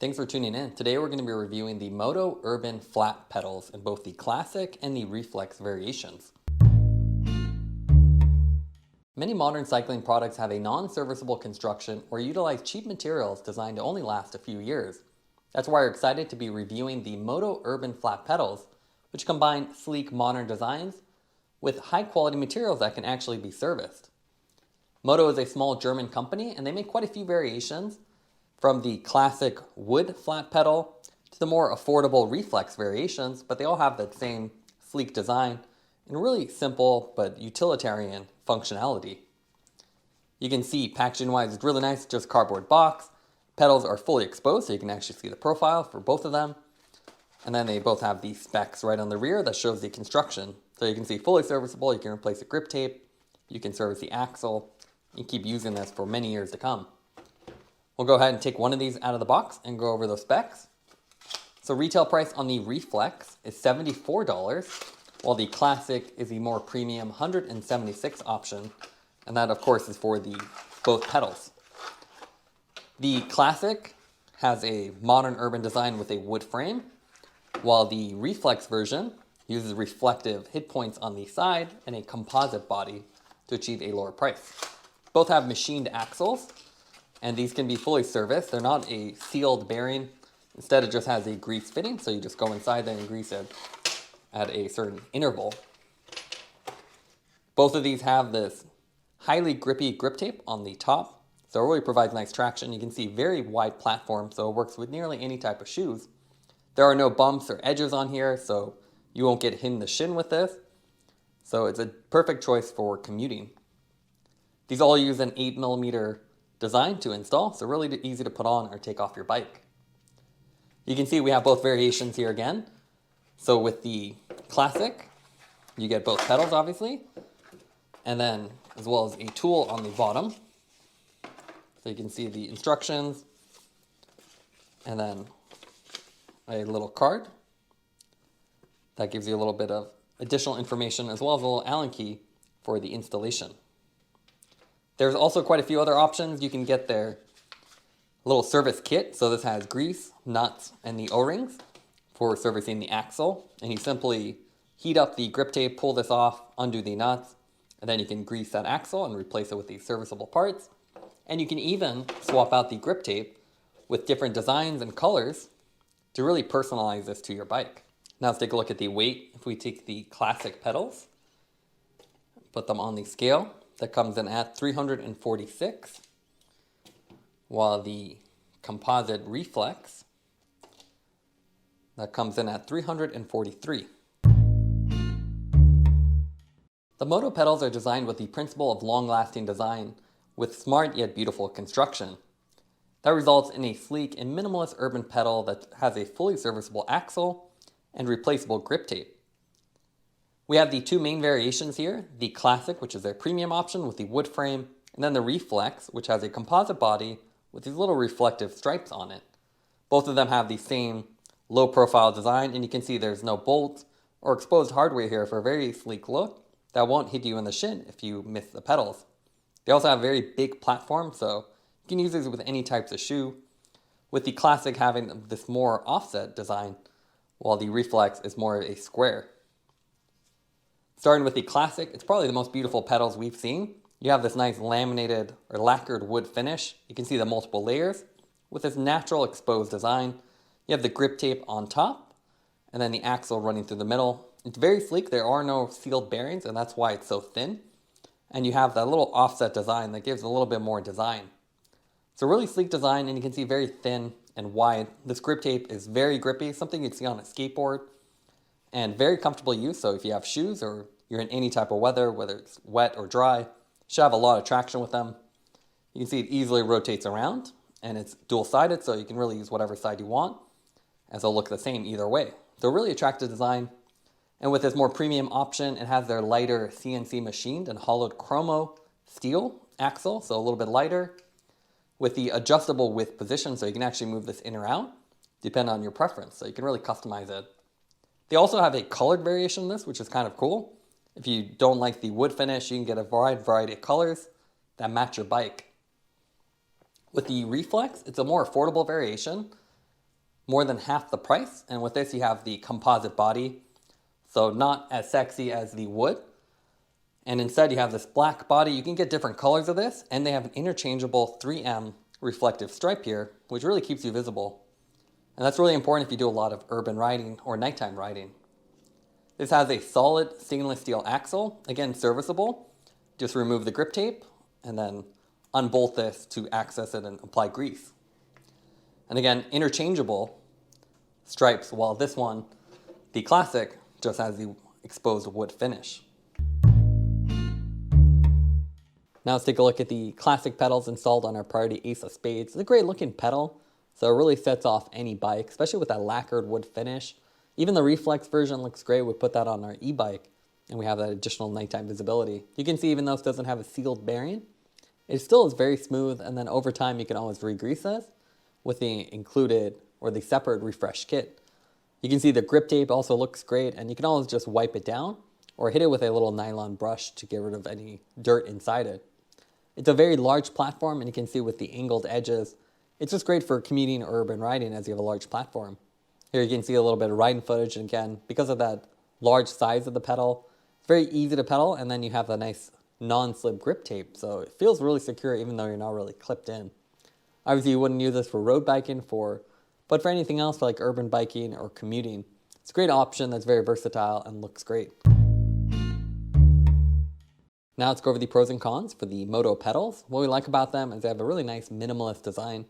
Thanks for tuning in. Today we're going to be reviewing the MOTO Urban flat pedals in both the classic and the reflex variations. Many modern cycling products have a non-serviceable construction or utilize cheap materials designed to only last a few years. That's why we're excited to be reviewing the MOTO Urban flat pedals, which combine sleek modern designs with high quality materials that can actually be serviced. MOTO is a small German company and they make quite a few variations, from the classic wood flat pedal to the more affordable reflex variations, but they all have that same sleek design and really simple but utilitarian functionality. You can see packaging wise it's really nice, just cardboard box. Pedals are fully exposed so you can actually see the profile for both of them. And then they both have the specs right on the rear that shows the construction. So you can see fully serviceable, you can replace the grip tape, you can service the axle, you keep using this for many years to come. We'll go ahead and take one of these out of the box and go over those specs. So retail price on the Reflex is $74, while the Classic is the more premium $176 option, and that of course is for the both pedals. The Classic has a modern urban design with a wood frame, while the Reflex version uses reflective hit points on the side and a composite body to achieve a lower price. Both have machined axles, and these can be fully serviced. They're not a sealed bearing. Instead, it just has a grease fitting, so you just go inside there and grease it at a certain interval. Both of these have this highly grippy grip tape on the top, so it really provides nice traction. You can see very wide platform, so it works with nearly any type of shoes. There are no bumps or edges on here, so you won't get hit in the shin with this. So it's a perfect choice for commuting. These all use an 8mm design to install, so really easy to put on or take off your bike. You can see we have both variations here again. So with the Classic, you get both pedals obviously, and then as well as a tool on the bottom. So you can see the instructions, and then a little card that gives you a little bit of additional information, as well as a little Allen key for the installation. There's also quite a few other options. You can get their little service kit. So this has grease, nuts, and the O-rings for servicing the axle. And you simply heat up the grip tape, pull this off, undo the nuts, and then you can grease that axle and replace it with these serviceable parts. And you can even swap out the grip tape with different designs and colors to really personalize this to your bike. Now let's take a look at the weight. If we take the Classic pedals, put them on the scale, that comes in at 346, while the composite Reflex, that comes in at 343. The MOTO pedals are designed with the principle of long-lasting design with smart yet beautiful construction. That results in a sleek and minimalist urban pedal that has a fully serviceable axle and replaceable grip tape. We have the two main variations here, the Classic, which is their premium option with the wood frame, and then the Reflex, which has a composite body with these little reflective stripes on it. Both of them have the same low profile design, and you can see there's no bolts or exposed hardware here for a very sleek look that won't hit you in the shin if you miss the pedals. They also have a very big platform, so you can use these with any types of shoe, with the Classic having this more offset design, while the Reflex is more of a square. Starting with the Classic, it's probably the most beautiful pedals we've seen. You have this nice laminated or lacquered wood finish. You can see the multiple layers with this natural exposed design. You have the grip tape on top and then the axle running through the middle. It's very sleek. There are no sealed bearings, and that's why it's so thin. And you have that little offset design that gives a little bit more design. It's a really sleek design, and you can see very thin and wide. This grip tape is very grippy, something you'd see on a skateboard, and very comfortable use. So if you have shoes or you're in any type of weather, whether it's wet or dry, you should have a lot of traction with them. You can see it easily rotates around, and it's dual-sided, so you can really use whatever side you want, as they'll look the same either way. So really attractive design. And with this more premium option, it has their lighter CNC machined and hollowed chromo steel axle, so a little bit lighter, with the adjustable width position, so you can actually move this in or out, depending on your preference. So you can really customize it. They also have a colored variation of this, which is kind of cool. If you don't like the wood finish, you can get a wide variety of colors that match your bike. With the Reflex, it's a more affordable variation. more than half the price. And with this, you have the composite body, so not as sexy as the wood. And instead, you have this black body. You can get different colors of this, and they have an interchangeable 3M reflective stripe here, which really keeps you visible. And that's really important if you do a lot of urban riding or nighttime riding. This has a solid stainless steel axle, again serviceable. Just remove the grip tape and then unbolt this to access it and apply grease. And again, interchangeable stripes, while this one, the classic, just has the exposed wood finish. Now let's take a look at the classic pedals installed on our Priority Ace of Spades. It's a great looking pedal, so it really sets off any bike, especially with that lacquered wood finish. Even the Reflex version looks great. We put that on our e-bike and we have that additional nighttime visibility. You can see even though this doesn't have a sealed bearing, it still is very smooth, and then over time you can always re-grease this with the included or the separate refresh kit. You can see the grip tape also looks great, and you can always just wipe it down or hit it with a little nylon brush to get rid of any dirt inside it. It's a very large platform, and you can see with the angled edges, it's just great for commuting or urban riding as you have a large platform. Here you can see a little bit of riding footage, and again, because of that large size of the pedal, it's very easy to pedal, and then you have the nice non-slip grip tape, so it feels really secure even though you're not really clipped in. Obviously you wouldn't use this for road biking, but for anything else like urban biking or commuting, it's a great option that's very versatile and looks great. Now let's go over the pros and cons for the MOTO pedals. What we like about them is they have a really nice minimalist design.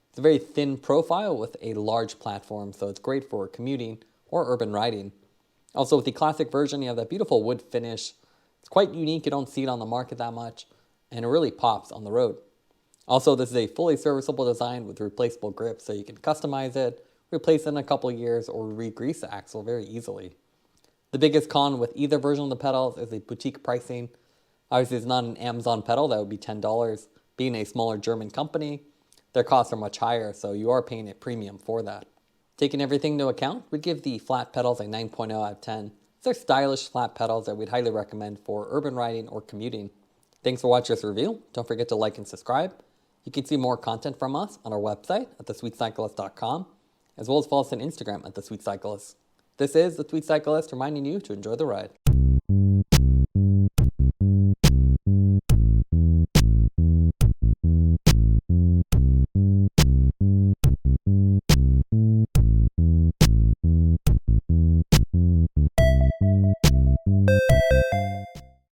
It's a very thin profile with a large platform, so it's great for commuting or urban riding. Also with the classic version, you have that beautiful wood finish. It's quite unique, you don't see it on the market that much, and it really pops on the road. Also, this is a fully serviceable design with replaceable grips, so you can customize it, replace it in a couple of years, or re-grease the axle very easily. The biggest con with either version of the pedals is the boutique pricing. Obviously, it's not an Amazon pedal, that would be $10. Being a smaller German company, their costs are much higher, so you are paying a premium for that. Taking everything into account, we'd give the flat pedals a 9.0 out of 10. They're stylish flat pedals that we'd highly recommend for urban riding or commuting. Thanks for watching this review. Don't forget to like and subscribe. You can see more content from us on our website at thesweetcyclist.com, as well as follow us on Instagram at thesweetcyclist. This is The Sweet Cyclist reminding you to enjoy the ride.